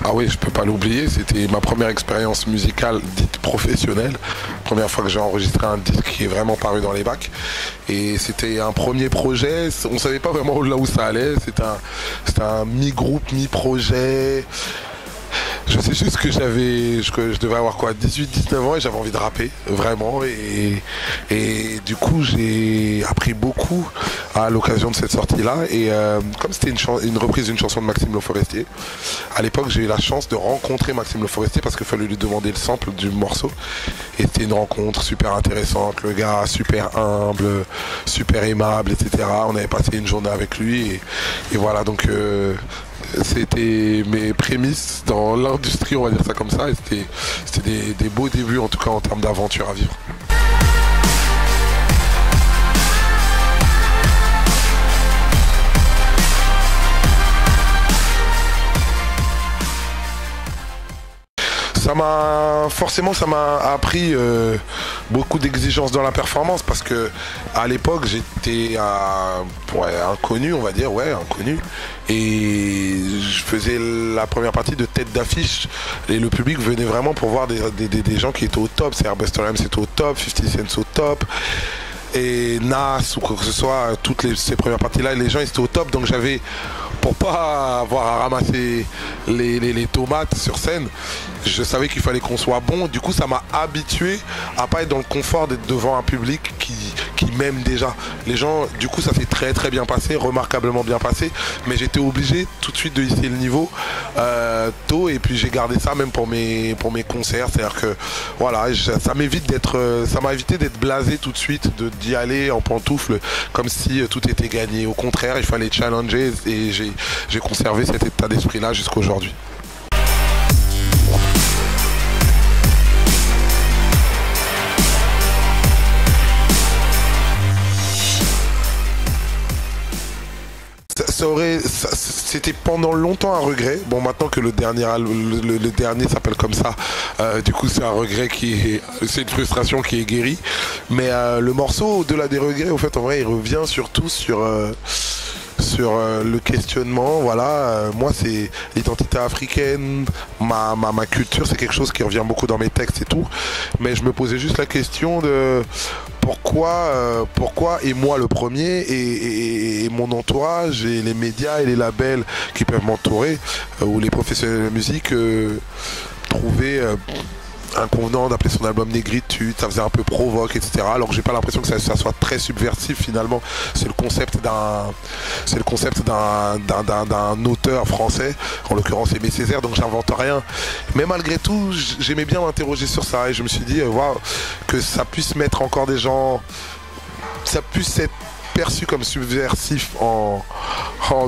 Ah oui, je peux pas l'oublier, c'était ma première expérience musicale dite professionnelle. Première fois que j'ai enregistré un disque qui est vraiment paru dans les bacs. Et c'était un premier projet, on savait pas vraiment là où ça allait, c'était un mi-groupe, mi-projet. Je sais juste que je devais avoir quoi, 18-19 ans et j'avais envie de rapper, vraiment. Et du coup, j'ai appris beaucoup à l'occasion de cette sortie-là. Et comme c'était une reprise d'une chanson de Maxime Le Forestier, à l'époque, j'ai eu la chance de rencontrer Maxime Le Forestier parce qu'il fallait lui demander le sample du morceau. Et c'était une rencontre super intéressante. Le gars, super humble, super aimable, etc. On avait passé une journée avec lui. Et voilà, donc... c'était mes prémices dans l'industrie, on va dire ça comme ça, et c'était des beaux débuts en tout cas en termes d'aventure à vivre. Ça m'a appris beaucoup d'exigences dans la performance parce que à l'époque j'étais inconnu, on va dire, inconnu, et je faisais la première partie de tête d'affiche et le public venait vraiment pour voir des gens qui étaient au top. C'est Busta Rhymes était au top, 50 Cent au top, et Nas ou quoi que ce soit, ces premières parties-là, les gens étaient au top, donc j'avais, pour pas avoir à ramasser les tomates sur scène, je savais qu'il fallait qu'on soit bon. Du coup, ça m'a habitué à pas être dans le confort d'être devant un public qui m'aime déjà. Les gens, du coup, ça s'est très très bien passé, remarquablement bien passé, mais j'étais obligé tout de suite de hisser le niveau tôt, et puis j'ai gardé ça même pour mes concerts. C'est-à-dire que voilà, ça m'a évité d'être blasé tout de suite, d'y aller en pantoufle comme si tout était gagné. Au contraire, il fallait challenger, et j'ai conservé cet état d'esprit-là jusqu'à aujourd'hui. C'était pendant longtemps un regret. Bon, maintenant que le dernier s'appelle comme ça, du coup c'est un regret c'est une frustration qui est guérie. Mais le morceau, au-delà des regrets, au fait, en vrai, il revient surtout sur le questionnement. Voilà, moi c'est l'identité africaine, ma culture, c'est quelque chose qui revient beaucoup dans mes textes et tout, mais je me posais juste la question de pourquoi, et moi le premier, et mon entourage et les médias et les labels qui peuvent m'entourer, ou les professionnels de musique, trouver inconvenant d'appeler son album Négritude, ça faisait un peu provoque, etc. Alors que j'ai pas l'impression que ça soit très subversif finalement. C'est le concept d'un auteur français, en l'occurrence Aimé Césaire, donc j'invente rien. Mais malgré tout, j'aimais bien m'interroger sur ça, et je me suis dit, que ça puisse mettre encore des gens, ça puisse être perçu comme subversif en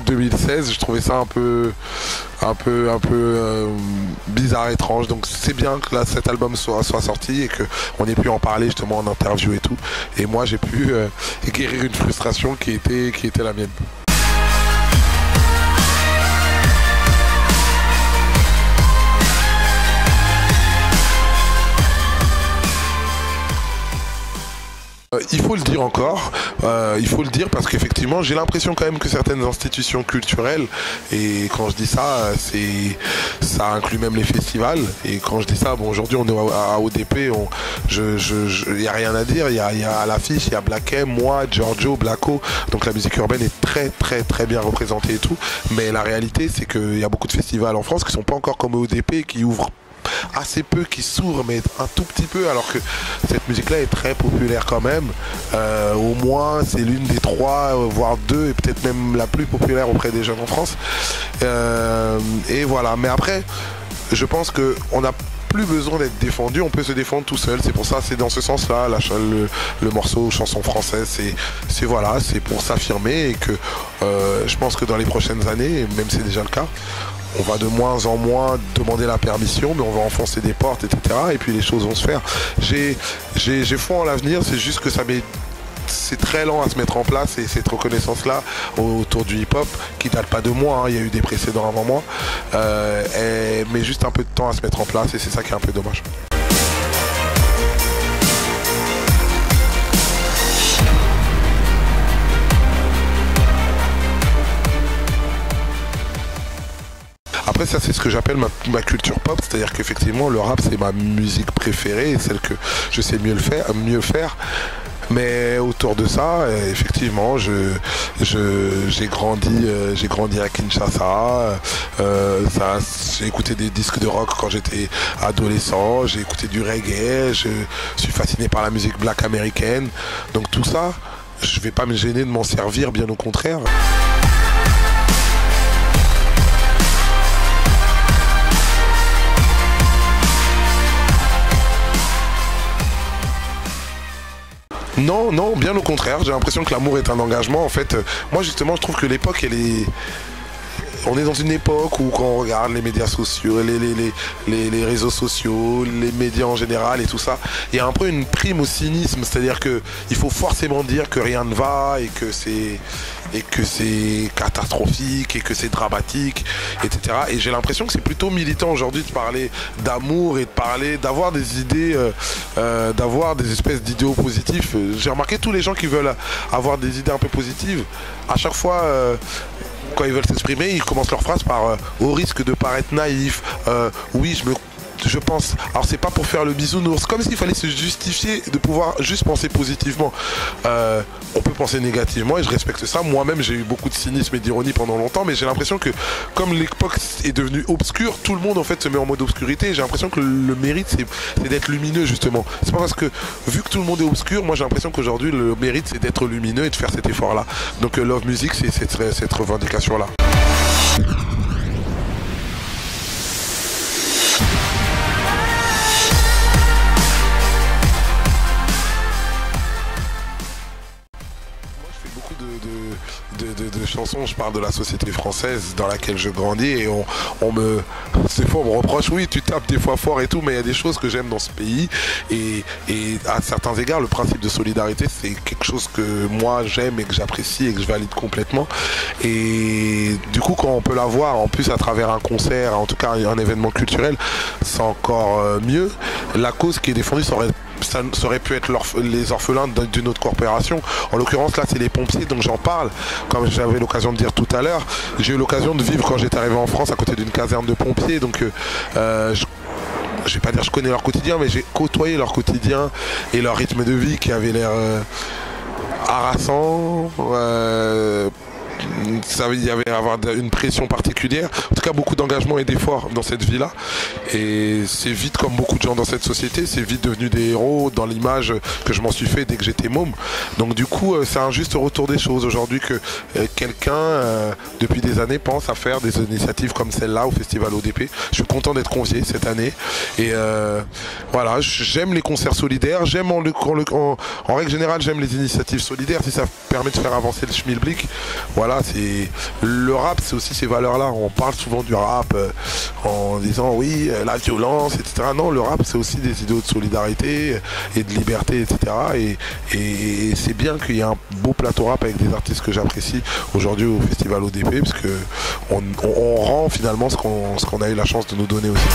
2016, je trouvais ça un peu bizarre, étrange. Donc c'est bien que là cet album soit sorti et qu'on ait pu en parler justement en interview et tout. Et moi j'ai pu guérir une frustration qui était la mienne. Il faut le dire encore, il faut le dire parce qu'effectivement j'ai l'impression quand même que certaines institutions culturelles, et quand je dis ça, ça inclut même les festivals, et quand je dis ça, bon, aujourd'hui on est à ODP, il n'y a rien à dire, il y a à l'affiche, il y a Black M, moi, Giorgio, Blacko, donc la musique urbaine est très très très bien représentée et tout, mais la réalité c'est qu'il y a beaucoup de festivals en France qui sont pas encore comme ODP, qui ouvrent assez peu, qui s'ouvre, mais un tout petit peu, alors que cette musique-là est très populaire quand même. Au moins, c'est l'une des 3, voire 2, et peut-être même la plus populaire auprès des jeunes en France. Et voilà. Mais après, je pense qu'on n'a plus besoin d'être défendu, on peut se défendre tout seul. C'est pour ça, c'est dans ce sens-là, le morceau chanson française, c'est pour s'affirmer, et que je pense que dans les prochaines années, et même c'est déjà le cas, on va de moins en moins demander la permission, mais on va enfoncer des portes, etc. Et puis les choses vont se faire. J'ai foi en l'avenir, c'est juste que c'est très lent à se mettre en place, et cette reconnaissance-là autour du hip-hop, qui date pas de moi, hein, il y a eu des précédents avant moi, mais juste un peu de temps à se mettre en place, et c'est ça qui est un peu dommage. Après, fait, ça c'est ce que j'appelle ma culture pop, c'est-à-dire qu'effectivement le rap c'est ma musique préférée, celle que je sais mieux faire. Mais autour de ça, effectivement, j'ai grandi à Kinshasa. J'ai écouté des disques de rock quand j'étais adolescent. J'ai écouté du reggae. Je suis fasciné par la musique black américaine. Donc tout ça, je vais pas me gêner de m'en servir, bien au contraire. Non, non, bien au contraire. J'ai l'impression que l'amour est un engagement. En fait, moi justement, je trouve que l'époque, on est dans une époque où quand on regarde les médias sociaux, les réseaux sociaux, les médias en général et tout ça, il y a un peu une prime au cynisme. C'est-à-dire qu'il faut forcément dire que rien ne va et que c'est catastrophique et que c'est dramatique, etc. Et j'ai l'impression que c'est plutôt militant aujourd'hui de parler d'amour et d'avoir des idées, d'avoir des espèces d'idéaux positifs. J'ai remarqué tous les gens qui veulent avoir des idées un peu positives, à chaque fois, quand ils veulent s'exprimer, ils commencent leur phrase par au risque de paraître naïf, oui, je pense. Alors c'est pas pour faire le bisounours, comme s'il fallait se justifier de pouvoir juste penser positivement. On peut penser négativement et je respecte ça. Moi-même j'ai eu beaucoup de cynisme et d'ironie pendant longtemps, mais j'ai l'impression que comme l'époque est devenue obscure, tout le monde en fait se met en mode obscurité. Et j'ai l'impression que le mérite c'est d'être lumineux justement. C'est pas parce que vu que tout le monde est obscur, moi j'ai l'impression qu'aujourd'hui le mérite c'est d'être lumineux et de faire cet effort-là. Donc Love Music c'est cette revendication-là. De chansons, je parle de la société française dans laquelle je grandis et des fois on me reproche, oui tu tapes des fois fort et tout, mais il y a des choses que j'aime dans ce pays et à certains égards le principe de solidarité c'est quelque chose que moi j'aime et que j'apprécie et que je valide complètement, et du coup quand on peut la voir en plus à travers un concert, en tout cas un événement culturel, c'est encore mieux. La cause qui est défendue ça aurait pu être les orphelins d'une autre corporation. En l'occurrence là c'est les pompiers, donc j'en parle comme j'avais l'occasion de dire tout à l'heure. J'ai eu l'occasion de vivre quand j'étais arrivé en France à côté d'une caserne de pompiers, donc je vais pas dire je connais leur quotidien, mais j'ai côtoyé leur quotidien et leur rythme de vie qui avait l'air harassant. Il y avait avoir une pression particulière, en tout cas beaucoup d'engagement et d'efforts dans cette vie-là, et c'est vite, comme beaucoup de gens dans cette société, c'est vite devenu des héros dans l'image que je m'en suis fait dès que j'étais môme. Donc du coup c'est un juste retour des choses aujourd'hui que quelqu'un depuis des années pense à faire des initiatives comme celle-là au Festival ODP. Je suis content d'être convié cette année et voilà, j'aime les concerts solidaires, j'aime en règle générale j'aime les initiatives solidaires si ça permet de faire avancer le schmilblick. Voilà, c'est le rap, c'est aussi ces valeurs-là. On parle souvent du rap en disant oui, la violence, etc. Non, le rap, c'est aussi des idéaux de solidarité et de liberté, etc. Et c'est bien qu'il y ait un beau plateau rap avec des artistes que j'apprécie aujourd'hui au Festival ODP, parce que on rend finalement ce qu'on a eu la chance de nous donner aussi.